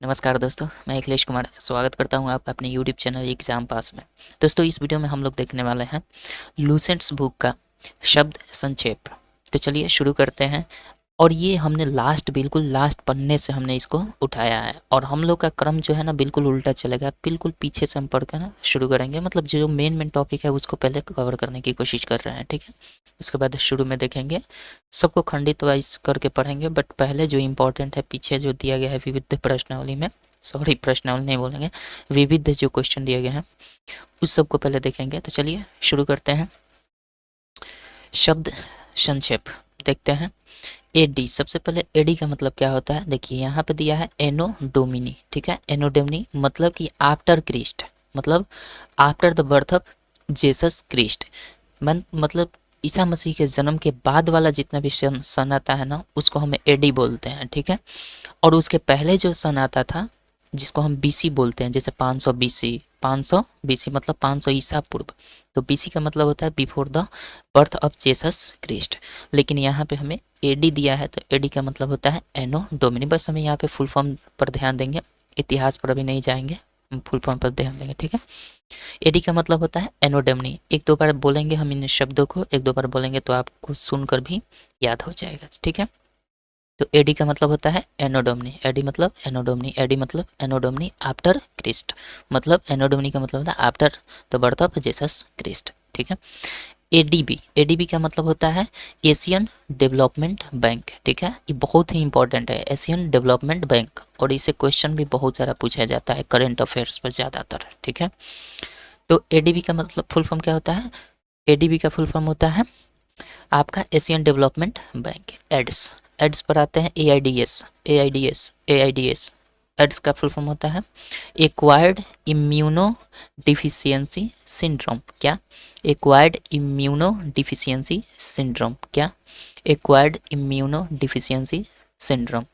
नमस्कार दोस्तों, मैं अखिलेश कुमार स्वागत करता हूं आपका अपने यूट्यूब चैनल एग्ज़ाम पास में। दोस्तों, इस वीडियो में हम लोग देखने वाले हैं लूसेंट्स बुक का शब्द संक्षेप। तो चलिए शुरू करते हैं। और ये हमने बिल्कुल लास्ट पन्ने से हमने इसको उठाया है और हम लोग का क्रम जो है ना बिल्कुल उल्टा चलेगा। बिल्कुल पीछे से हम पढ़ कर ना शुरू करेंगे, मतलब जो मेन टॉपिक है उसको पहले कवर करने की कोशिश कर रहे हैं, ठीक है। उसके बाद शुरू में देखेंगे, सबको खंडित वाइज करके पढ़ेंगे, बट पहले जो इम्पोर्टेंट है पीछे जो दिया गया है विविध प्रश्नावली में, सॉरी प्रश्नावली नहीं बोलेंगे, विविध जो क्वेश्चन दिए गए हैं उस सबको पहले देखेंगे। तो चलिए शुरू करते हैं। शब्द संक्षेप देखते हैं। एडी, सबसे पहले एडी का मतलब क्या होता है, देखिए यहाँ पे दिया है एनो डोमिनी, ठीक है। एनो डोमिनी मतलब कि आफ्टर क्रिस्ट, मतलब after the birth of Jesus Christ, मतलब ईसा मसीह के जन्म के बाद वाला जितना भी सन आता है ना उसको हम एडी बोलते हैं, ठीक है। और उसके पहले जो सन आता था जिसको हम बीसी बोलते हैं, जैसे 500 बीसी, 500 बीसी मतलब 500 ईसा पूर्व, तो बीसी का मतलब होता है before the birth of Jesus Christ. लेकिन यहाँ पे हमें एडी दिया है तो एडी का मतलब होता है एनो डोमिनी। बस हमें यहाँ पे फुल फॉर्म पर ध्यान देंगे, इतिहास पर अभी नहीं जाएंगे, फुल फॉर्म पर ध्यान देंगे, ठीक है। एडी का मतलब होता है एनोडोमनी। एक दो बार बोलेंगे हम इन शब्दों को, एक दो बार बोलेंगे तो आपको सुनकर भी याद हो जाएगा, ठीक है। तो एडी का मतलब होता है एनोडोमनी, एडी मतलब एनोडोमनी, एडी मतलब एनोडोमनी आफ्टर क्रिस्ट, मतलब एनोडोमनी का मतलब होता है after the birth of Jesus Christ, ठीक है। एडीबी, एडीबी का मतलब होता है एशियन डेवलपमेंट बैंक, ठीक है। ये बहुत ही इंपॉर्टेंट है, एशियन डेवलपमेंट बैंक, और इसे क्वेश्चन भी बहुत सारा पूछा जाता है करंट अफेयर्स पर ज़्यादातर, ठीक है। तो एडीबी का मतलब फुल फॉर्म क्या होता है, एडीबी का फुल फॉर्म होता है आपका Asian development bank. AIDS, AIDS पर आते हैं एआईडीएस, एआईडीएस, एआईडीएस, एड्स का फुल फॉर्म होता है एक्वायर्ड इम्यूनो डिफिशियंसी सिंड्रोम। क्या? Acquired immuno deficiency syndrome. क्या? Acquired immuno deficiency syndrome.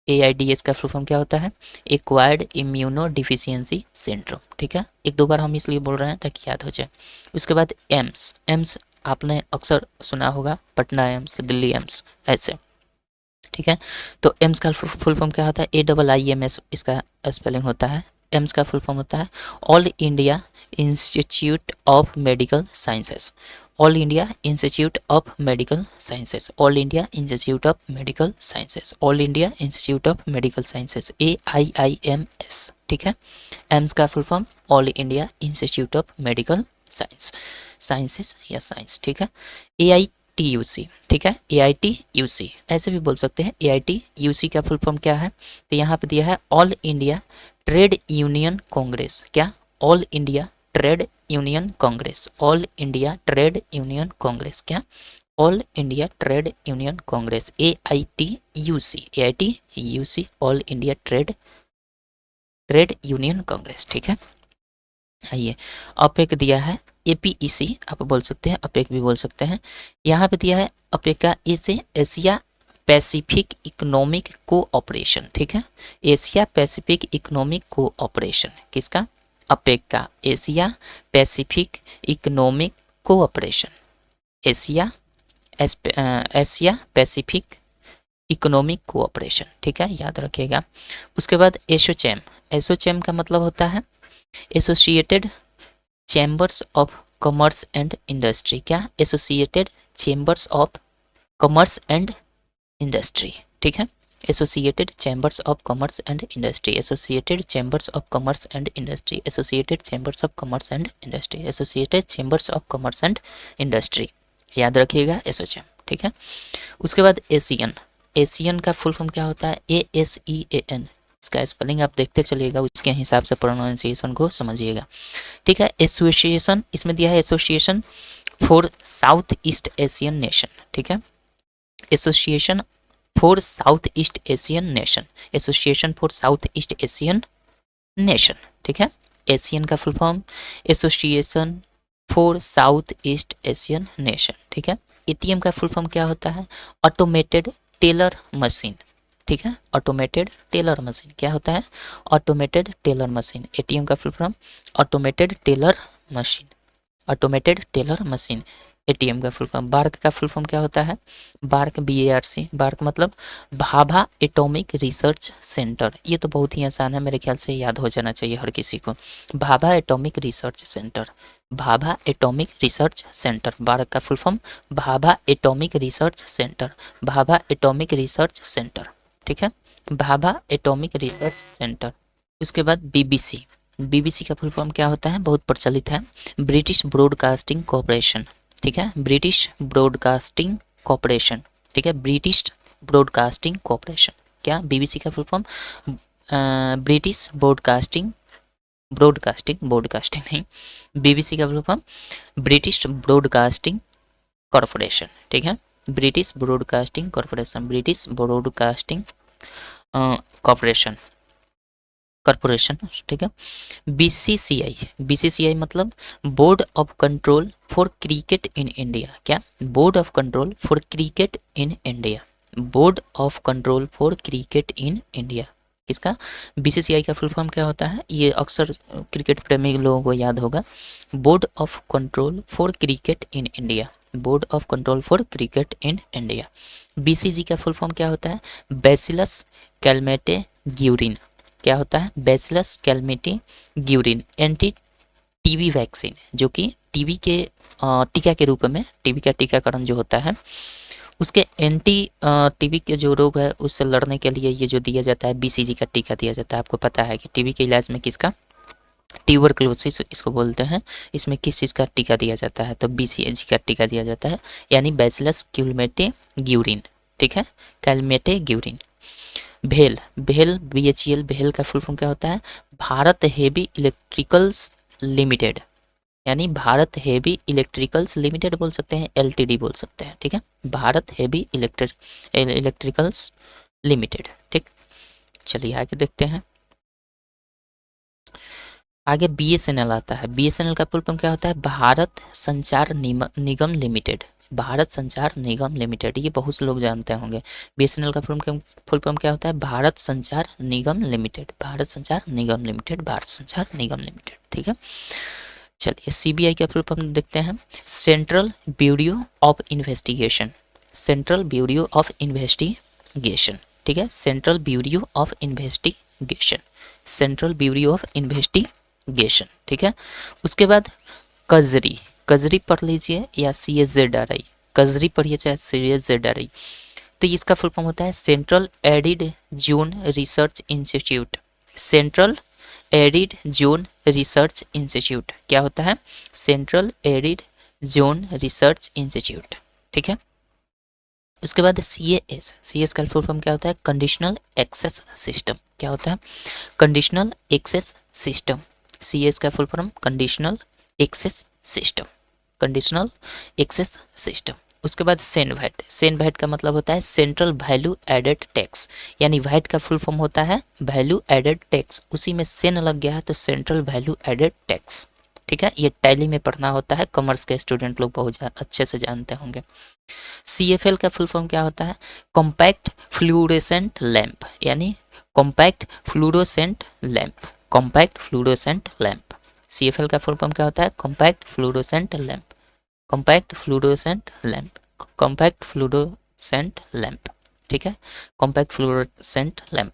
A I D S का फुल फॉर्म क्या होता है, एक्वायर्ड इम्यूनो डिफिशियंसी सिंड्रोम, ठीक है। एक दो बार हम इसलिए बोल रहे हैं ताकि याद हो जाए। उसके बाद एम्स, एम्स आपने अक्सर सुना होगा, पटना एम्स, दिल्ली एम्स, ऐसे, ठीक है। तो एम्स का फुल फॉर्म क्या होता है, AIIMS इसका स्पेलिंग होता है। एम्स का फुल फॉर्म होता है all India institute of medical sciences, all India institute of medical sciences, all India institute of medical sciences, all India institute of medical sciences, AIIMS, ठीक है। एम्स का full form all India institute of medical science, sciences या science, ठीक है। AITUC, ठीक है, AITUC ऐसे भी बोल सकते हैं। AITUC का फुल फॉर्म क्या है, तो यहाँ पे दिया है all India trade union Congress. क्या? All India trade union Congress, all India trade union Congress. क्या? All India trade union Congress, AITUC, AITUC all India trade union Congress, ठीक है। आइए, अपेक दिया है APEC, आप बोल सकते हैं, अपेक भी बोल सकते हैं। यहाँ पे दिया है अपेका ए से एशिया पैसिफिक इकोनॉमिक कोऑपरेशन, ठीक है। एशिया पैसिफिक इकोनॉमिक कोऑपरेशन किसका? अपेक का, Asia Pacific economic cooperation, Asia Asia Pacific economic cooperation, ठीक है, याद रखिएगा। उसके बाद एसोचैम, एसोचैम का मतलब होता है associated chambers of commerce and industry. क्या? Associated chambers of commerce and industry, ठीक है। Associated chambers of commerce and industry, associated chambers of commerce and industry, associated chambers of commerce and industry, associated chambers of commerce and industry, याद रखिएगा ASSOCHAM, ठीक है। उसके बाद Asian, Asian का full form क्या होता है, ASEAN, इसका स्पेलिंग आप देखते चलिएगा, उसके हिसाब से प्रोनाउंसिएशन को समझिएगा, ठीक है। एसोसिएशन, इसमें दिया है association for south east Asian nation, ठीक है। Association for south east Asian nation, association for south east Asian nation, ठीक है। एशियन का full form association for south east Asian nation, ठीक है। ATM का फुल फॉर्म क्या होता है, ऑटोमेटेड टेलर मशीन, ठीक है। ऑटोमेटेड टेलर मशीन क्या होता है, ऑटोमेटेड टेलर मशीन। ATM का full form automated teller machine, automated teller machine. ATM का फुल फॉर्म। बार्क का फुल फॉर्म क्या होता है? बार्क, BARC, बार्क मतलब भाभा एटॉमिक रिसर्च सेंटर। ये तो बहुत ही आसान है, मेरे ख्याल से याद हो जाना चाहिए हर किसी को। Bhabha atomic research centre, Bhabha atomic research centre. BARC का full form Bhabha atomic research centre, Bhabha atomic research centre. ठीक है, भाभा एटॉमिक रिसर्च सेंटर। उसके बाद BBC, BBC का फुल फॉर्म क्या होता है? बहुत प्रचलित है, ब्रिटिश ब्रॉडकास्टिंग कॉरपोरेशन। ठीक है, ब्रिटिश ब्रॉडकास्टिंग कॉरपोरेशन। ठीक है, ब्रिटिश ब्रॉडकास्टिंग कॉरपोरेशन। क्या? BBC का full form British broadcasting, broadcasting broadcasting नहीं, BBC का full form British broadcasting corporation. ठीक है, British broadcasting corporation, British broadcasting corporation, corporation. ठीक है, BCCI, BCCI मतलब board of control for cricket in India. क्या? Board of control for cricket in India, board of control for cricket in India. किसका? BCCI का full form क्या होता है? ये अक्सर क्रिकेट प्रेमी लोगों को याद होगा, board of control for cricket in India, board of control for cricket in India. BCG का फुल फॉर्म क्या होता है? Bacillus Calmette Guérin. क्या होता है? Bacillus Calmette Guérin, anti TB vaccine, जो कि टीबी के टीका के रूप में, टीबी का टीकाकरण जो होता है उसके एंटी टीबी के जो रोग है उससे लड़ने के लिए ये जो दिया जाता है BCG का टीका दिया जाता है। आपको पता है कि टीबी के इलाज में किसका? ट्यूबरक्लोसिस इसको बोलते हैं। इसमें किस चीज़ का टीका दिया जाता है? तो BCG का टीका दिया जाता है, यानी बैसिलस कैलमेटे ग्यूरिन। ठीक है, कैलमेटे ग्यूरिन। भेल, भेल BHEL, भेल का फुल फॉर्म क्या होता है? भारत हेवी इलेक्ट्रिकल्स लिमिटेड, यानी भारत हेवी इलेक्ट्रिकल्स लिमिटेड बोल सकते हैं, LTD बोल सकते हैं। ठीक है, भारत हेवी इलेक्ट्रिकल्स लिमिटेड। ठीक, चलिए आगे देखते हैं। आगे BSNL आता है। BSNL का फुल फॉर्म क्या होता है? भारत संचार निगम लिमिटेड, भारत संचार निगम लिमिटेड। ये बहुत से लोग जानते होंगे। BSNL का फुल फॉर्म क्या होता है? भारत संचार निगम लिमिटेड, भारत संचार निगम लिमिटेड, भारत संचार निगम लिमिटेड। ठीक है, चलिए CBI का फुल फॉर्म देखते हैं, central bureau of investigation, central bureau of investigation. ठीक है, central bureau of investigation, central bureau of investigation. ठीक है, उसके बाद कजरी, कजरी पढ़ लीजिए या CSZRI, कजरी पढ़िए चाहे CSZRI। तो इसका फुल फॉर्म होता है central arid zone research institute, central arid zone research institute. क्या होता है? Central arid zone research institute. ठीक है, उसके बाद CAS, CAS का फुल फॉर्म क्या होता है? Conditional access system. क्या होता है? Conditional access system. CAS का full form conditional access system, conditional access system. उसके बाद सेन वैट, सेन वैट का मतलब होता है सेंट्रल वैल्यू एडेड टैक्स, यानी वैट का फुल फॉर्म होता है वैल्यू एडेड टैक्स, उसी में सेन लग गया है तो सेंट्रल वैल्यू एडेड टैक्स। ठीक है, ये टैली में पढ़ना होता है, कॉमर्स के स्टूडेंट लोग बहुत अच्छे से जानते होंगे। CFL का फुल फॉर्म क्या होता है? कॉम्पैक्ट फ्लूरोसेंट लैंप, यानी compact fluorescent lamp, compact fluorescent lamp. CFL का फुल फॉर्म क्या होता है? Compact fluorescent lamp, compact fluorescent lamp, compact fluorescent lamp. ठीक है, कॉम्पैक्ट फ्लूरोसेंट लैंप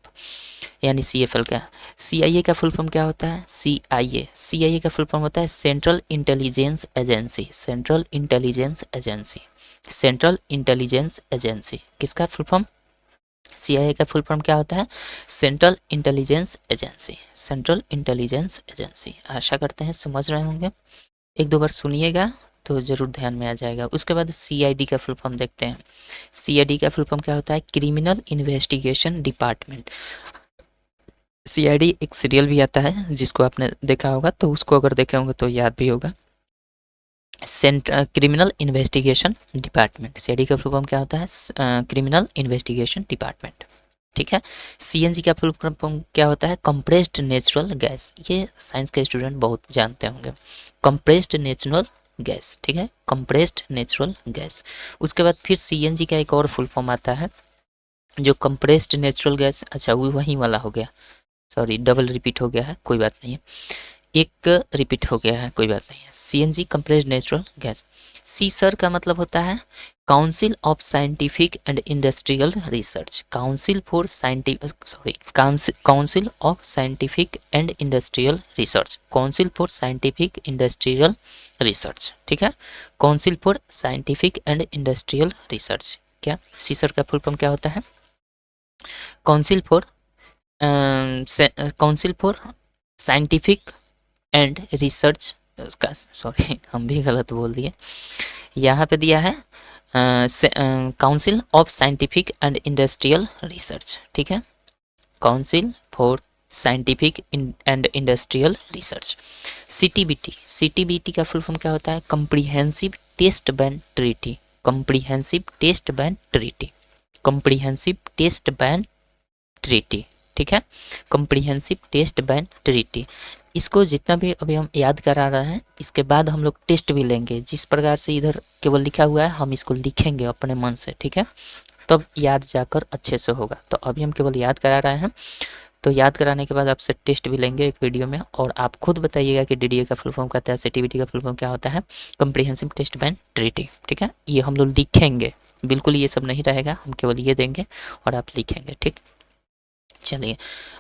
यानी CFL का। CIA का फुल फॉर्म क्या होता है? CIA, CIA का फुल फॉर्म होता है central intelligence agency, central intelligence agency, central intelligence agency. किसका फुल फॉर्म? CIA का फुल फॉर्म क्या होता है? Central intelligence agency, central intelligence agency. आशा करते हैं समझ रहे होंगे, एक दो बार सुनिएगा तो ज़रूर ध्यान में आ जाएगा। उसके बाद CID का फुल फॉर्म देखते हैं। CID का फुल फॉर्म क्या होता है? Criminal investigation department. CID एक सीरियल भी आता है जिसको आपने देखा होगा, तो उसको अगर देखे होंगे तो याद भी होगा। क्रिमिनल इन्वेस्टिगेशन डिपार्टमेंट, CID का फुल फॉर्म क्या होता है? Criminal investigation department. ठीक है, CNG का फुल फॉर्म क्या होता है? Compressed natural gas. ये साइंस के स्टूडेंट बहुत जानते होंगे, कंप्रेस्ड नेचुरल गैस। ठीक है, कंप्रेस्ड नेचुरल गैस। उसके बाद फिर CNG का एक और फुल फॉर्म आता है जो कंप्रेस्ड नेचुरल गैस, अच्छा वो वहीं वाला हो गया, सॉरी डबल रिपीट हो गया है, कोई बात नहीं है, एक रिपीट हो गया है, कोई बात नहीं है। CNG compressed natural gas. CSIR का मतलब होता है council of scientific and industrial research, council for scientific, sorry, council of scientific and industrial research, council for scientific industrial research, ठीक है, council for scientific and industrial research. क्या CSIR का full form क्या होता है? Council for council for scientific and research का, sorry हम भी गलत बोल दिए, यहाँ पे दिया है council of scientific and industrial research, ठीक है, council for scientific and industrial research. CTBT, CTBT का फुल फॉर्म क्या होता है? Comprehensive test ban treaty, comprehensive test ban treaty, comprehensive test ban treaty, ठीक है, कम्प्रीहेंसिव टेस्ट बैन ट्रीटी। इसको जितना भी अभी हम याद करा रहे हैं, इसके बाद हम लोग टेस्ट भी लेंगे। जिस प्रकार से इधर केवल लिखा हुआ है हम इसको लिखेंगे अपने मन से, ठीक है, तब याद जाकर अच्छे से होगा। तो अभी हम केवल याद करा रहे हैं, तो याद कराने के बाद आपसे टेस्ट भी लेंगे एक वीडियो में, और आप खुद बताइएगा कि डीडीए का फुल फॉर्म क्या होता है, सीटीबीटी का फुल फॉर्म क्या होता है, कम्प्रीहेंसिव टेस्ट बैन ट्रीटी, ठीक है। ये हम लोग लिखेंगे, बिल्कुल ये सब नहीं रहेगा, हम केवल ये देंगे और आप लिखेंगे, ठीक। चलिए,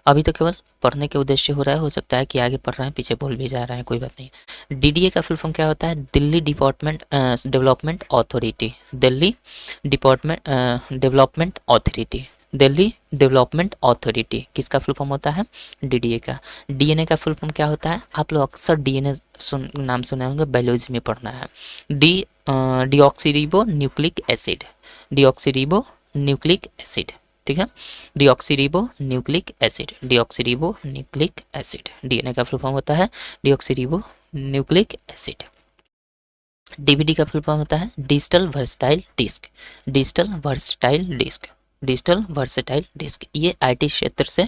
अभी तो केवल पढ़ने के उद्देश्य हो रहा है, हो सकता है कि आगे पढ़ रहे हैं पीछे भूल भी जा रहे हैं, कोई बात नहीं। डीडीए का फुल फॉर्म क्या होता है? Delhi department development authority, Delhi department development authority, Delhi development authority किसका फुल फॉर्म होता है? डीडीए का। डीएनए का फुल फॉर्म क्या होता है? आप लोग अक्सर डीएनए नाम सुने होंगे, बायोलॉजी में पढ़ना है। Deoxyribo nucleic acid, deoxyribo nucleic acid, ठीक है, deoxyribo nucleic acid, deoxyribo nucleic acid, D N A का फुल फॉर्म होता है डीऑक्सीरिबो न्यूक्लिक एसिड। डीवीडी का फुल फॉर्म होता है digital versatile disc, digital versatile disc, digital versatile disc. ये आईटी क्षेत्र से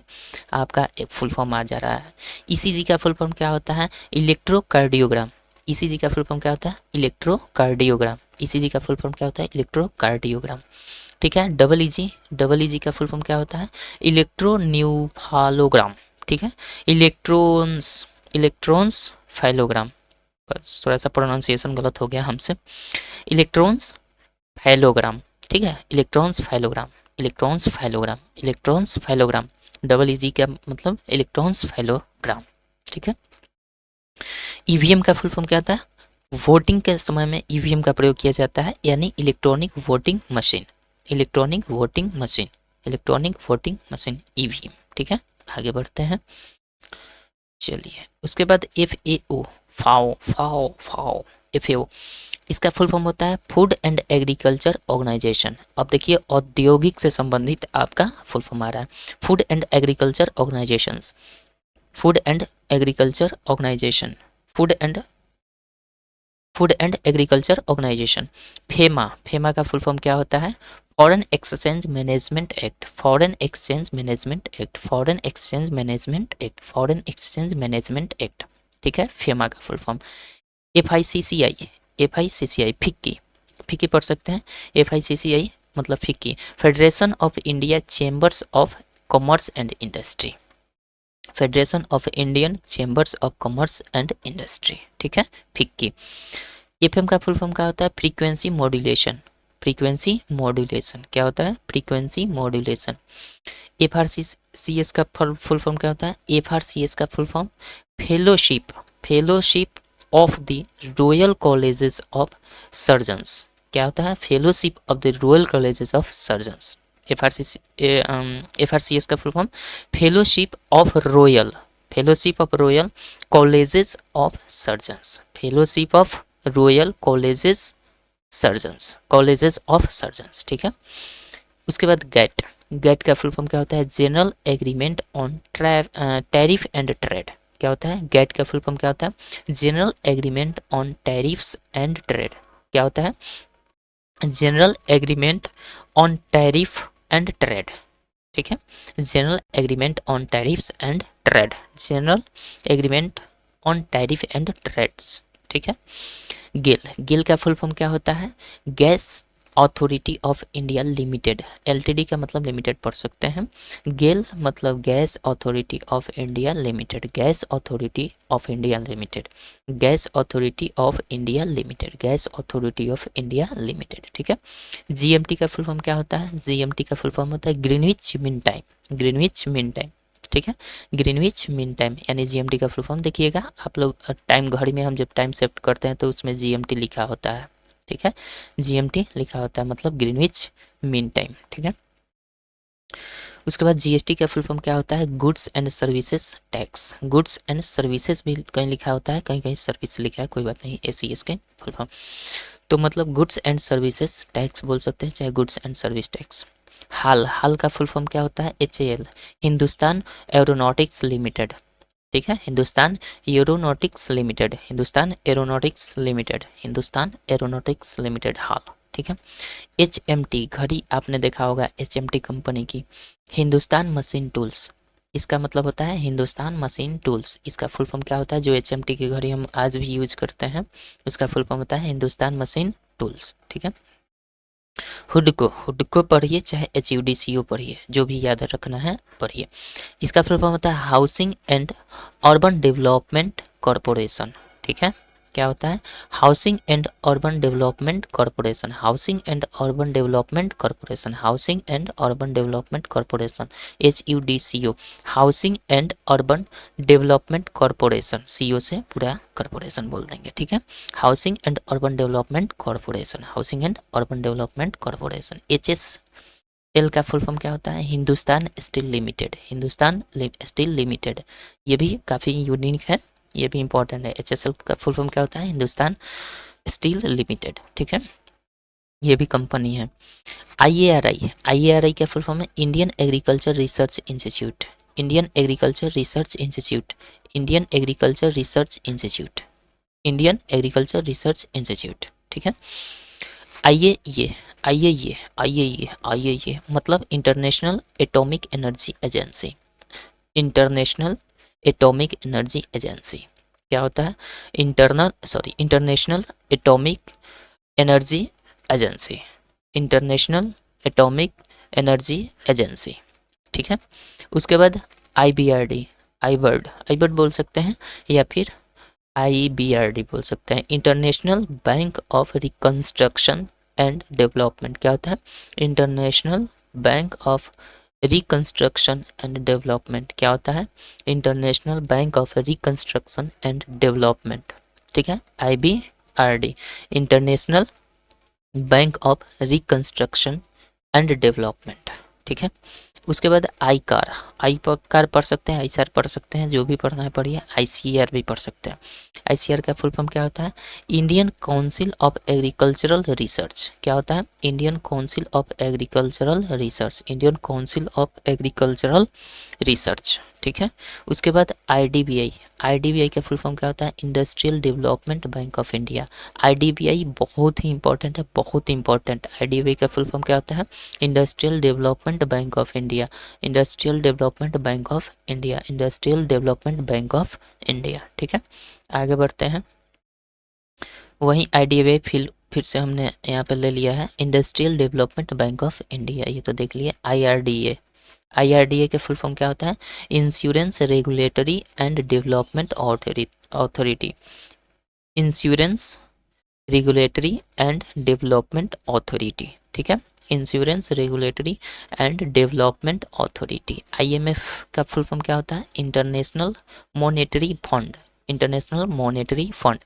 आपका एक फुल फॉर्म आ जा रहा है। ईसीजी का फुल फॉर्म क्या होता है? इलेक्ट्रोकार्डियोग्राम, ईसीजी का फुल फॉर्म क्या होता है? इलेक्ट्रोकार्डियोग्राम, ईसीजी का फुल फॉर्म क्या होता है? इलेक्ट्रोकार्डियोग्राम, ठीक है। डबल ईजी का फुल फॉर्म क्या होता है? इलेक्ट्रोन्यूफालोग्राम, ठीक है, इलेक्ट्रॉन्स फैलोग्राम, थोड़ा सा प्रोनाउंसिएशन गलत हो गया हमसे, इलेक्ट्रॉन्स फैलोग्राम, ठीक है, electroencephalogram, electroencephalogram, electroencephalogram. Double E G का मतलब इलेक्ट्रॉन्स फैलोग्राम, ठीक है। ईवीएम का फुल फॉर्म क्या होता है? वोटिंग के समय में ईवीएम का प्रयोग किया जाता है, यानी electronic voting machine, electronic voting machine, electronic voting machine, EVM, ठीक है। आगे बढ़ते हैं, चलिए। उसके बाद FAO, फाओ फाओ फाओ, FAO, इसका फुल फॉर्म होता है फूड एंड एग्रीकल्चर ऑर्गेनाइजेशन। अब देखिए औद्योगिक से संबंधित आपका फुल फॉर्म आ रहा है, food and agriculture organisations, food and agriculture organisation, food and agriculture organisation. FEMA, FEMA का फुल फॉर्म क्या होता है? Foreign exchange management act, foreign exchange management act, foreign exchange management act, foreign exchange management act, ठीक है, FEMA का full form. FICCI, FICCI FICCI, FICCI पढ़ सकते हैं, FICCI मतलब FICCI, federation of India chambers of commerce and industry, federation of Indian chambers of commerce and industry, ठीक है, FICCI. FM का फुल फॉर्म क्या होता है? फ्रीक्वेंसी मॉड्यूलेशन, फ्रीक्वेंसी मॉड्यूलेशन, क्या होता है? Frequency modulation. FRCS का फुल फॉर्म क्या होता है? FRCS का full form fellowship, fellowship of the royal colleges of surgeons, क्या होता है? Fellowship of the royal colleges of surgeons. FRCS का full form fellowship of royal, fellowship of royal colleges of surgeons, fellowship of royal colleges surgeons, colleges of surgeons, ठीक है। उसके बाद gate, gate का full form क्या होता है? General agreement on tariff and trade, क्या होता है? गेट का फुल फॉर्म क्या होता है? General agreement on tariffs and trade, क्या होता है? General agreement on tariff and trade, ठीक है, general agreement on tariffs and trade, general agreement on tariff and trades, ठीक है। गिल, गिल का फुल फॉर्म क्या होता है? Gas authority of India limited, LTD का मतलब लिमिटेड पढ़ सकते हैं। गेल मतलब gas authority of India limited, gas authority of India limited, gas authority of India limited, gas authority of India limited. ठीक है। जीएमटी का फुल फॉर्म क्या होता है? जीएमटी का फुल फॉर्म होता है Greenwich mean time, Greenwich mean time. ठीक है, ग्रीनविच मीन टाइम यानी जीएमटी का फुल फॉर्म देखिएगा आप लोग, टाइम घड़ी में हम जब टाइम सेट करते हैं तो उसमें जीएमटी लिखा होता है। ठीक है, जीएमटी लिखा होता है मतलब ग्रीनविच मीन टाइम। ठीक है, उसके बाद जीएसटी का फुल फॉर्म क्या होता है? Goods and services tax, goods and services भी कहीं लिखा होता है, कहीं कहीं सर्विस लिखा है, कोई बात नहीं, एसीएस के फुल फॉर्म। तो मतलब गुड्स एंड सर्विसेज टैक्स बोल सकते हैं, चाहे goods and service tax. HAL, HAL का फुल फॉर्म क्या होता है? H A L, Hindustan aeronautics limited. ठीक है, Hindustan aeronautics limited, Hindustan aeronautics limited, Hindustan aeronautics limited, HAL. ठीक है, एचएमटी घड़ी आपने देखा होगा, एचएमटी कंपनी की। हिंदुस्तान मशीन टूल्स, इसका मतलब होता है हिंदुस्तान मशीन टूल्स, इसका फुल फॉर्म क्या होता है? जो एचएमटी की घड़ी हम आज भी यूज करते हैं उसका फुल फॉर्म होता है हिंदुस्तान मशीन टूल्स। ठीक है, हुडको, हुडको पढ़िए चाहे एचयूडीसीओ पढ़िए, जो भी याद रखना है पढ़िए। इसका फुल फॉर्म होता है housing and urban development corporation. ठीक है, क्या होता है? Housing and urban development corporation, housing and urban development corporation, housing and urban development corporation, HUDCO, housing and urban development corporation, CO से पूरा कॉरपोरेशन बोल देंगे। ठीक है, housing and urban development corporation, housing and urban development corporation. HSL का full form क्या होता है? Hindustan steel limited, Hindustan steel limited, ये भी काफ़ी यूनिक है, ये भी इंपॉर्टेंट है। HSL का फुल फॉर्म क्या होता है? Hindustan steel limited. ठीक है, ये भी कंपनी है। IARI, IARI का फुल फॉर्म है Indian agriculture research institute, Indian agriculture research institute, Indian agriculture research institute, Indian agriculture research institute. ठीक है, IAEA, IAEA, IAEA, IAEA मतलब international atomic energy agency, international atomic energy agency. क्या होता है? International atomic energy agency, international atomic energy agency. ठीक है, उसके बाद IBRD, आईबर्ड, आईबर्ड बोल सकते हैं या फिर IBRD बोल सकते हैं, international bank of reconstruction and development. क्या होता है? International bank of reconstruction and development. क्या होता है? International bank of reconstruction and development. ठीक है, IBRD, international bank of reconstruction and development. ठीक है, उसके बाद ICAR, ICAR पढ़ सकते हैं, ICAR पढ़ सकते हैं, जो भी पढ़ना है पढ़िए। ICAR भी पढ़ सकते हैं। ICAR का फुल फॉर्म क्या होता है? Indian council of agricultural research. क्या होता है? Indian council of agricultural research, Indian council of agricultural research. ठीक है, उसके बाद IDBI, IDBI का फुल फॉर्म क्या होता है? Industrial development bank of India. IDBI बहुत ही इंपॉर्टेंट है, बहुत ही इंपॉर्टेंट। IDBI का फुल फॉर्म क्या होता है? Industrial development bank of India, industrial development bank of India, industrial development bank of India. ठीक है, आगे बढ़ते हैं। वहीं IDBI फिर से हमने यहाँ पे ले लिया है industrial development bank of India, ये तो देख लिया। IRDA, IRDA के फुल फॉर्म क्या होता है? Insurance regulatory and development authority, insurance regulatory and development authority. ठीक है, insurance regulatory and development authority. IMF का फुल फॉर्म क्या होता है? International monetary fund, international monetary fund.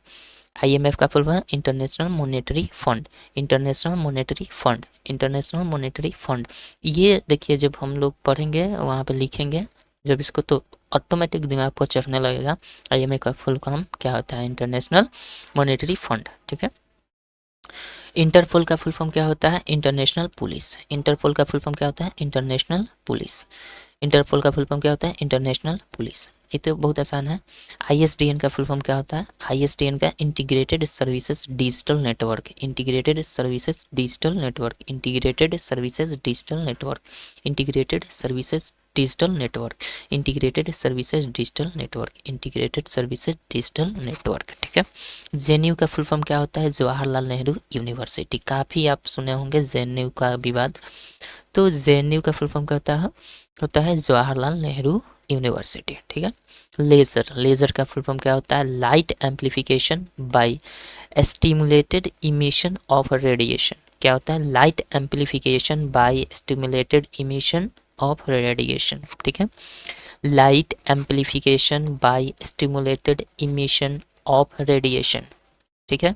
IMF का full form international monetary fund, international monetary fund, international monetary fund. ये देखिए जब हम लोग पढ़ेंगे वहाँ पे लिखेंगे जब इसको तो ऑटोमेटिक दिमाग पर चढ़ने लगेगा। IMF का फुल फॉर्म क्या होता है? International monetary fund. ठीक है, इंटरपोल का फुल फॉर्म क्या होता है? International police. इंटरपोल का फुल फॉर्म क्या होता है? International police. इंटरपोल का फुल फॉर्म क्या होता है? International police. ये तो बहुत आसान है। ISDN का फुल फॉर्म क्या होता है? ISDN का integrated services digital network, integrated services digital network, integrated services digital network, integrated services digital network, integrated services digital network, integrated services digital network, ठीक है। जेएनयू का फुल फॉर्म क्या होता है? जवाहरलाल नेहरू यूनिवर्सिटी। काफ़ी आप सुने होंगे जेएनयू का विवाद, तो जेएनयू का फुल फॉर्म क्या होता है जवाहरलाल नेहरू यूनिवर्सिटी, ठीक है। लेज़र, लेज़र का फुल फॉर्म क्या होता है? Light amplification by stimulated emission of radiation. क्या होता है? Light amplification by stimulated emission of radiation, ठीक है। Light amplification by stimulated emission of radiation, ठीक है।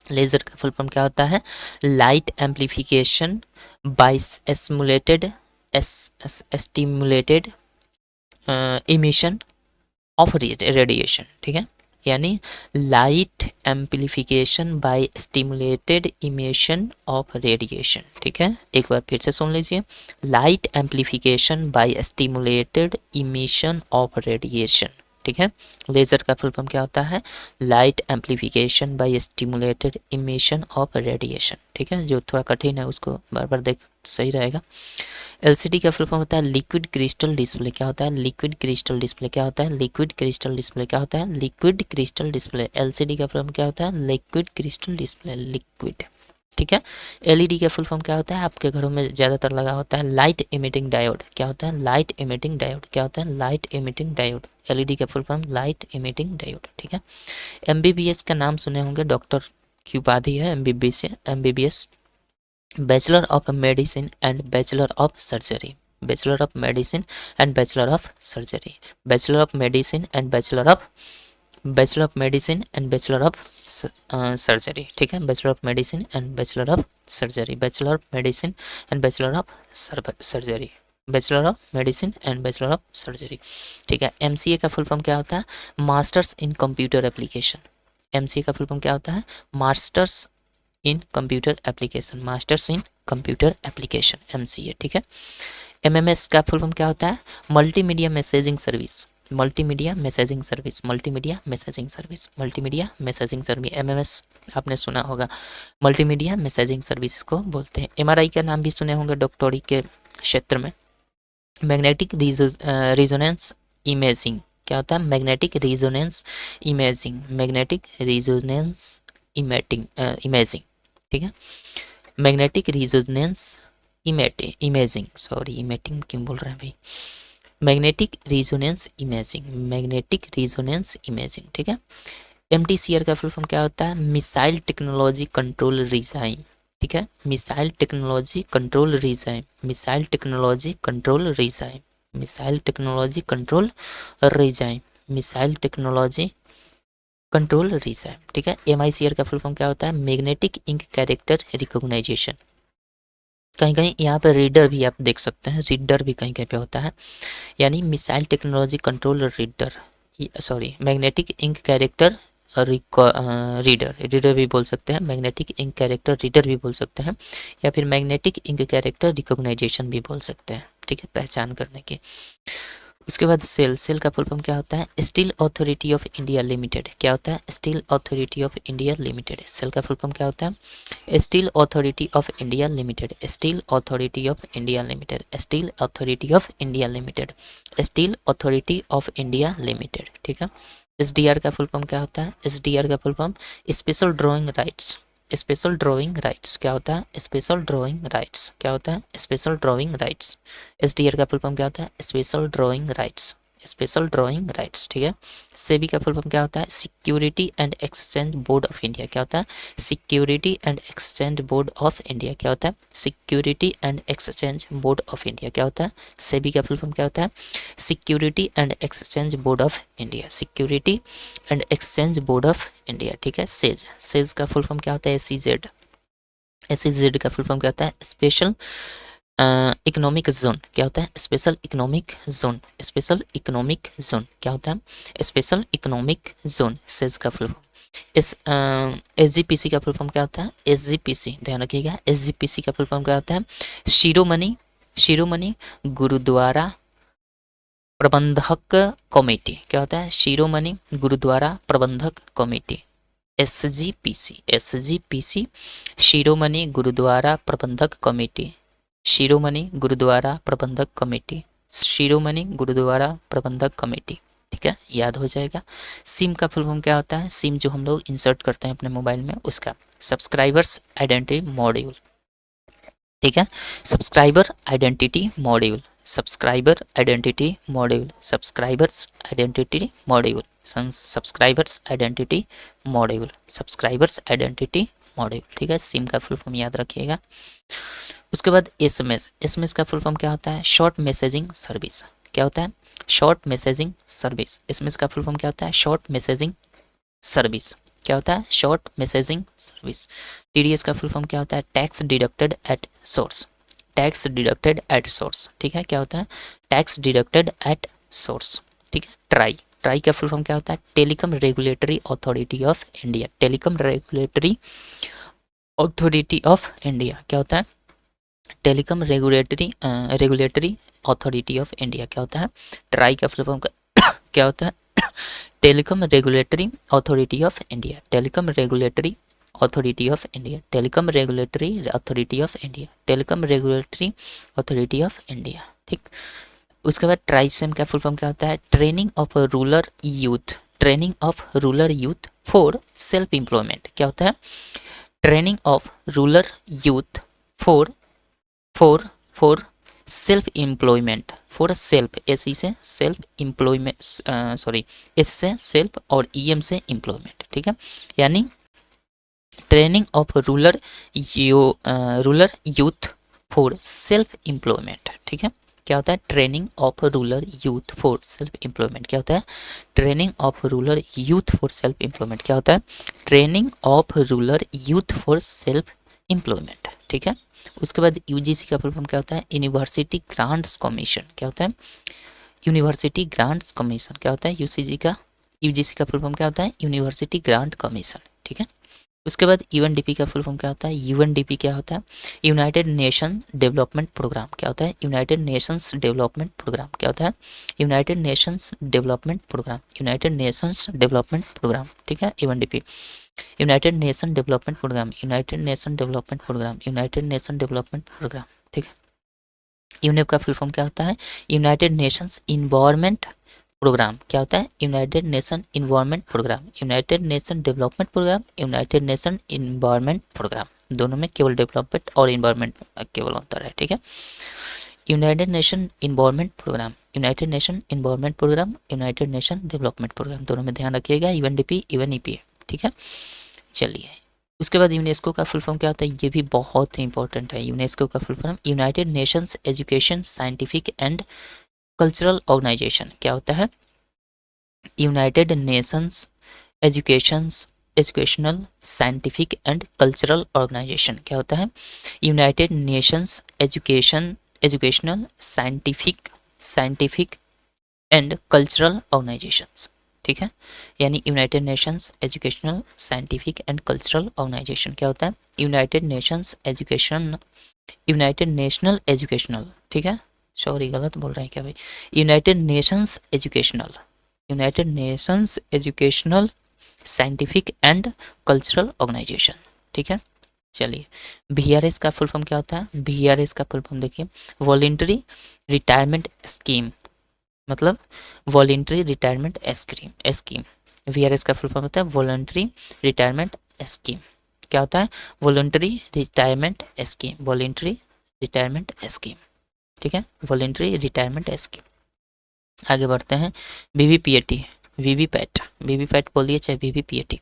लेज़र का फुल फॉर्म क्या होता है? Light amplification by stimulated emission of radiation, ठीक है। यानी light amplification by stimulated emission of radiation, ठीक है। एक बार फिर से सुन लीजिए, light amplification by stimulated emission of radiation, ठीक है। लेज़र का फुल फॉर्म क्या होता है? Light amplification by stimulated emission of radiation, ठीक है। जो थोड़ा कठिन है उसको बार बार देख, सही रहेगा। एलसीडी का फुल फॉर्म होता है लिक्विड क्रिस्टल डिस्प्ले। क्या होता है? Liquid crystal display. क्या होता है? Liquid crystal display. क्या होता है? Liquid crystal display. एलसीडी का फुल फॉर्म क्या होता है? लिक्विड क्रिस्टल डिस्प्ले, लिक्विड, ठीक है। एलईडी का फुल फॉर्म क्या होता है? आपके घरों में ज़्यादातर लगा होता है लाइट इमिटिंग डायोड। क्या होता है? Light emitting diode. क्या होता है? Light emitting diode. एलईडी का full form light emitting diode, ठीक है। एमबीबीएस का नाम सुने होंगे, डॉक्टर की उपाधि है MBBS, bachelor of medicine and bachelor of surgery. Bachelor of medicine and bachelor of surgery. Bachelor of medicine and bachelor of medicine and bachelor of surgery, ठीक है। Bachelor of medicine and bachelor of surgery. Bachelor of medicine and bachelor of surgery. Bachelor of medicine and bachelor of surgery, ठीक है। MCA का full form क्या होता है? Masters in computer application. MCA का full form क्या होता है? Masters in computer application. Masters in computer application, MCA, ठीक है। एमएमएस का फुल फॉर्म क्या होता है? Multimedia messaging service. Multimedia messaging service. Multimedia messaging service. Multimedia messaging service, MMS आपने सुना होगा। मल्टीमीडिया मैसेजिंग सर्विस को बोलते हैं। एमआरआई का नाम भी सुने होंगे डॉक्टरी के क्षेत्र में। Magnetic resonance imaging. क्या होता है? Magnetic resonance imaging. Magnetic resonance imaging, ठीक है। Magnetic resonance imaging, sorry emitting क्यों बोल रहे हैं भाई, magnetic resonance imaging. Magnetic resonance imaging, ठीक है। एमटीसीआर का फुल फॉर्म क्या होता है? मिसाइल टेक्नोलॉजी कंट्रोल रिजाइम, ठीक है। Missile technology control regime. Missile technology control regime. Missile technology control regime. Missile technology control regime, ठीक है। एमआईसीआर का फुल फॉर्म क्या होता है? Magnetic ink character recognition. कहीं कहीं यहाँ पे रीडर भी आप देख सकते हैं, रीडर भी कहीं कहीं पे होता है, यानी missile technology control reader, sorry magnetic ink character reader भी बोल सकते हैं, मैग्नेटिक इंक कैरेक्टर रीडर भी बोल सकते हैं, या फिर मैग्नेटिक इंक कैरेक्टर रिकॉग्नाइजेशन भी बोल सकते हैं, ठीक है, पहचान करने की। उसके बाद सेल का फुल फॉर्म क्या होता है? Steel authority of India limited. क्या होता है? Steel authority of India limited. SAIL का फुल फॉर्म क्या होता है? Steel authority of India limited. Steel authority of India limited. Steel authority of India limited. Steel authority of India limited, ठीक है। SDR का फुल फॉर्म क्या होता है? एसडीआर का full form special drawing rights. Special drawing rights क्या होता है? स्पेशल ड्राइंग राइट्स क्या होता है? Special drawing rights. एसडीआर का फुल फॉर्म क्या होता है? Special drawing rights. Special drawing rights, ठीक है। सेबी का फुल फॉर्म क्या होता है? Security and exchange board of India. क्या होता है? Security and exchange board of India. क्या होता है? Security and exchange board of India. क्या होता है? सेबी का फुल फॉर्म क्या होता है? Security and exchange board of India. Security and exchange board of India, ठीक है। सेज का फुल फॉर्म क्या होता है? एसीजेड। एसीजेड का फुल फॉर्म क्या होता है? Special economic zone. क्या होता है? Special economic zone. Special economic zone क्या होता है? स्पेशल इकोनॉमिक जोन, सेज का फुल फॉर्म। एसजीपीसी का फुल फॉर्म क्या होता है? एसजीपीसी, ध्यान रखिएगा, एसजीपीसी का फुल फॉर्म क्या होता है? शिरोमणि गुरुद्वारा प्रबंधक कमेटी। क्या होता है? शिरोमणि गुरुद्वारा प्रबंधक कमेटी, एसजीपीसी। एसजीपीसी शिरोमणि गुरुद्वारा प्रबंधक कमेटी। शिरोमणि गुरुद्वारा प्रबंधक कमेटी, शिरोमणि गुरुद्वारा प्रबंधक कमेटी, ठीक है, याद हो जाएगा। सिम का फुल फॉर्म क्या होता है? सिम जो हम लोग इंसर्ट करते हैं अपने मोबाइल में, उसका। सब्सक्राइबर्स आइडेंटिटी मॉड्यूल, ठीक है, subscriber identity module, subscriber identity module, subscribers identity module, subscribers identity module, subscribers identity module, ठीक है। सिम का फुल फॉर्म याद रखिएगा। उसके बाद एसएमएस, एसएमएस का फुल फॉर्म क्या होता है? शॉर्ट मैसेजिंग सर्विस, क्या होता है? Short messaging service. एसएमएस का फुल फॉर्म क्या होता है? शॉर्ट मैसेजिंग सर्विस, क्या होता है? Short messaging service. टीडीएस का फुल फॉर्म क्या होता है? Tax deducted at source, tax deducted at source, ठीक है, क्या होता है? टैक्स डिडक्टेड एट सोर्स, ठीक है। ट्राई, ट्राई का फुल फॉर्म क्या होता है? Telecom regulatory authority of India, telecom regulatory authority of India, क्या होता है? Telecom regulatory authority of India, क्या होता है? ट्राई का फुल फॉर्म क्या होता है? Telecom regulatory authority of India, telecom regulatory authority of India, telecom regulatory authority of India, telecom regulatory authority of India, ठीक। उसके बाद ट्राइसेम का फुल फॉर्म क्या होता है? Training of rural youth, training of rural youth for self employment, क्या होता है? Training of rural youth for for for self employment, for self, S से सेल्फ एम्प्लॉयमेंट, सॉरी, एस से सेल्फ और ईएम से एम्प्लॉयमेंट, ठीक है, यानी training of rural youth for self employment, ठीक है। क्या होता है? Training of rural youth for self employment, क्या होता है? Training of rural youth for self employment, क्या होता है? Training of rural youth for self employment, ठीक है। उसके बाद यूजीसी का फुल फॉर्म क्या होता है? यूनिवर्सिटी ग्रांट्स कमीशन, क्या होता है? यूनिवर्सिटी ग्रांट्स कमीशन, क्या होता है? यूजीसी का फुल फॉर्म क्या होता है? यूनिवर्सिटी ग्रांट कमीशन, ठीक है। उसके बाद यूएनडीपी का फुल फॉर्म क्या होता है? यूएनडीपी क्या होता है? यूनाइटेड नेशन डेवलपमेंट प्रोग्राम, क्या होता है? यूनाइटेड नेशंस डेवलपमेंट प्रोग्राम, क्या होता है? United nations development programme, united nations development programme, ठीक है, UNDP. United nation development programme, united nation development programme, united nation development programme, ठीक है। यूनेप का फुल फॉर्म क्या होता है? यूनाइटेड नेशंस इन्वायरमेंट प्रोग्राम, क्या होता है? United nation environment programme, united nation development programme, united nation environment programme, दोनों में केवल डेवलपमेंट और इन्वायरमेंट केवल अंतर है, ठीक है। United nation environment programme, united nation environment programme, united nation development programme, दोनों में ध्यान रखिएगा, यूएनडीपी यूएनईपी, ठीक है। चलिए, उसके बाद यूनेस्को का फुल फॉर्म क्या होता है? ये भी बहुत ही इंपॉर्टेंट है। यूनेस्को का full form united nations education scientific and cultural organisation, क्या होता है? United nations educational scientific and cultural organisation, क्या होता है? United nations educational scientific and cultural organisations, ठीक है, यानी united nations educational scientific and cultural organisation, क्या होता है? यूनाइटेड नेशनल एजुकेशनल, ठीक है, सॉरी गलत बोल रहे हैं क्या भाई? United nations educational scientific and cultural organisation, ठीक है। चलिए, VRS का फुल फॉर्म क्या होता है? VRS का फुल फॉर्म देखिए, वॉलंटरी रिटायरमेंट स्कीम, मतलब वॉलंटरी रिटायरमेंट स्कीम। VRS का फुल फॉर्म होता है वॉलंटरी रिटायरमेंट स्कीम, क्या होता है? Voluntary retirement scheme, voluntary retirement scheme, ठीक है, वॉलंटरी रिटायरमेंट स्कीम। आगे बढ़ते हैं, वीवीपैट बोलिए चाहे VVPAT,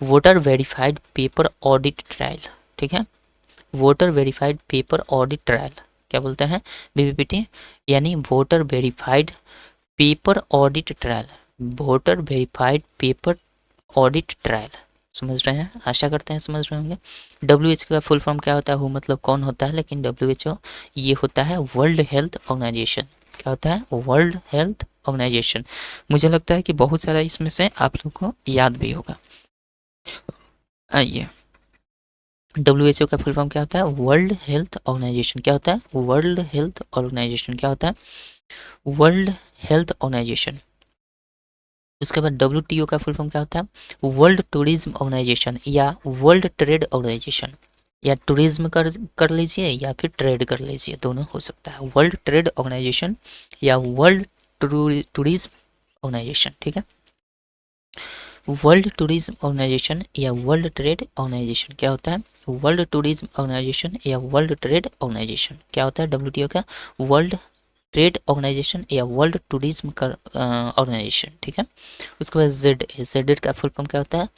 voter verified paper audit trial, ठीक है, voter verified paper audit trial, क्या बोलते हैं? वीवीपीटी, यानी voter verified paper audit trial, voter verified paper audit trial, समझ रहे हैं? आशा करते हैं समझ रहे होंगे। WHO का फुल फॉर्म क्या होता है? वो मतलब कौन होता है, लेकिन WHO ये होता है वर्ल्ड हेल्थ ऑर्गेनाइजेशन, क्या होता है? World health organisation. मुझे लगता है कि बहुत सारा इसमें से आप लोग को याद भी होगा। आइए, WHO का फुल फॉर्म क्या होता है? वर्ल्ड हेल्थ ऑर्गेनाइजेशन, क्या होता है? वर्ल्ड हेल्थ ऑर्गेनाइजेशन, क्या होता है? World health organisation. उसके बाद WTO का फुल फॉर्म क्या होता है? वर्ल्ड टूरिज्म ऑर्गेनाइजेशन या वर्ल्ड ट्रेड ऑर्गेनाइजेशन, या टूरिज्म कर लीजिए या फिर ट्रेड कर लीजिए, दोनों हो सकता है। वर्ल्ड ट्रेड ऑर्गेनाइजेशन या वर्ल्ड टूरिज्म ऑर्गेनाइजेशन, ठीक है। वर्ल्ड टूरिज्म ऑर्गेनाइजेशन या वर्ल्ड ट्रेड ऑर्गेनाइजेशन क्या होता है? वर्ल्ड टूरिज्म ऑर्गेनाइजेशन या वर्ल्ड ट्रेड ऑर्गेनाइजेशन क्या होता है? WTO का वर्ल्ड ट्रेड ऑर्गेनाइजेशन या वर्ल्ड टूरिज्म ऑर्गेनाइजेशन, ठीक है। उसके बाद जेड का फुल फॉर्म क्या होता है?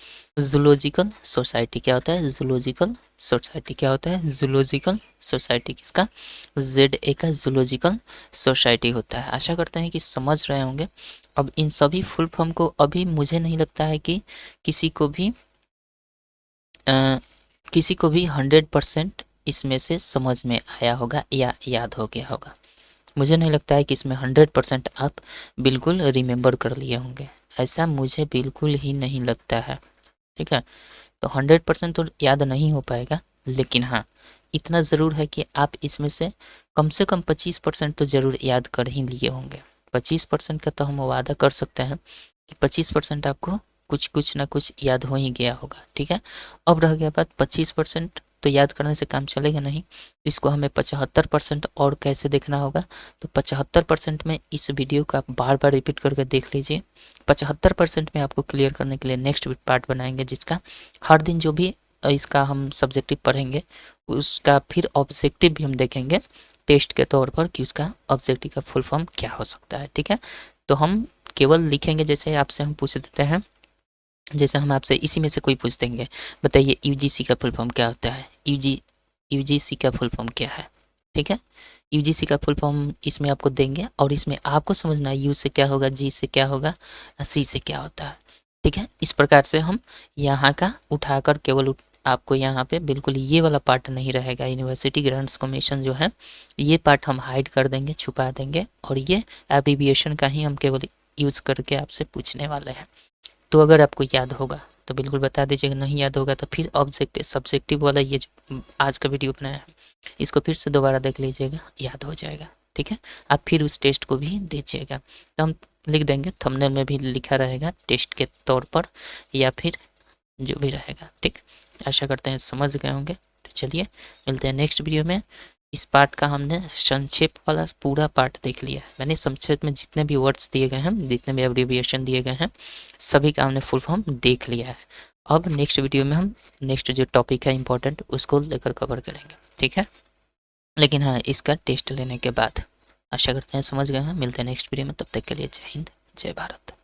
Zoological society. क्या होता है? Zoological society. क्या होता है? Zoological society. किसका? ZA का जूलॉजिकल सोसाइटी होता है। आशा करते हैं कि समझ रहे होंगे। अब इन सभी फुल फॉर्म को अभी मुझे नहीं लगता है कि किसी को भी 100% इसमें से समझ में आया होगा या याद हो गया होगा। मुझे नहीं लगता है कि इसमें 100% आप बिल्कुल रिमेंबर कर लिए होंगे, ऐसा मुझे बिल्कुल ही नहीं लगता है, ठीक है। तो 100% तो याद नहीं हो पाएगा, लेकिन हाँ इतना ज़रूर है कि आप इसमें से कम 25% तो ज़रूर याद कर ही लिए होंगे। 25% का तो हम वादा कर सकते हैं कि 25% आपको कुछ ना कुछ याद हो ही गया होगा, ठीक है। अब रह गया बात 25%, तो याद करने से काम चलेगा नहीं, इसको हमें 75% और कैसे देखना होगा। तो 75% में इस वीडियो को आप बार बार रिपीट करके देख लीजिए। 75% में आपको क्लियर करने के लिए नेक्स्ट पार्ट बनाएंगे, जिसका हर दिन जो भी इसका हम सब्जेक्टिव पढ़ेंगे उसका फिर ऑब्जेक्टिव भी हम देखेंगे टेस्ट के तौर पर कि उसका ऑब्जेक्टिव का फुल फॉर्म क्या हो सकता है, ठीक है। तो हम केवल लिखेंगे, जैसे आपसे हम पूछ देते हैं, जैसे हम आपसे इसी में से कोई पूछ देंगे, बताइए UGC का फुल फॉर्म क्या होता है? UGC का फुल फॉर्म क्या है, ठीक है। UGC का फुल फॉर्म इसमें आपको देंगे और इसमें आपको समझना है U से क्या होगा, G से क्या होगा, C से क्या होता है, ठीक है। इस प्रकार से हम यहाँ का उठाकर केवल आपको यहाँ पे बिल्कुल ये वाला पार्ट नहीं रहेगा, यूनिवर्सिटी ग्रांट्स कमीशन जो है ये पार्ट हम हाइड कर देंगे, छुपा देंगे, और ये एब्रीविएशन का ही हम केवल यूज़ करके आपसे पूछने वाले हैं। तो अगर आपको याद होगा तो बिल्कुल बता दीजिएगा, नहीं याद होगा तो फिर सब्जेक्टिव वाला ये जो आज का वीडियो बनाया है इसको फिर से दोबारा देख लीजिएगा, याद हो जाएगा, ठीक है। आप फिर उस टेस्ट को भी दीजिएगा, तो हम लिख देंगे, थंबनेल में भी लिखा रहेगा टेस्ट के तौर पर या फिर जो भी रहेगा, ठीक। आशा करते हैं समझ गए होंगे। तो चलिए मिलते हैं नेक्स्ट वीडियो में। इस पार्ट का हमने संक्षेप वाला पूरा पार्ट देख लिया है, मैंने संक्षेप में जितने भी वर्ड्स दिए गए हैं, जितने भी एब्रिविएशन दिए गए हैं, सभी का हमने फुल फॉर्म देख लिया है। अब नेक्स्ट वीडियो में हम नेक्स्ट जो टॉपिक है इंपॉर्टेंट उसको लेकर कवर करेंगे, ठीक है। लेकिन हाँ इसका टेस्ट लेने के बाद। आशा करते हैं समझ गए हैं। मिलते हैं नेक्स्ट वीडियो में, तब तक के लिए जय हिंद, जय भारत।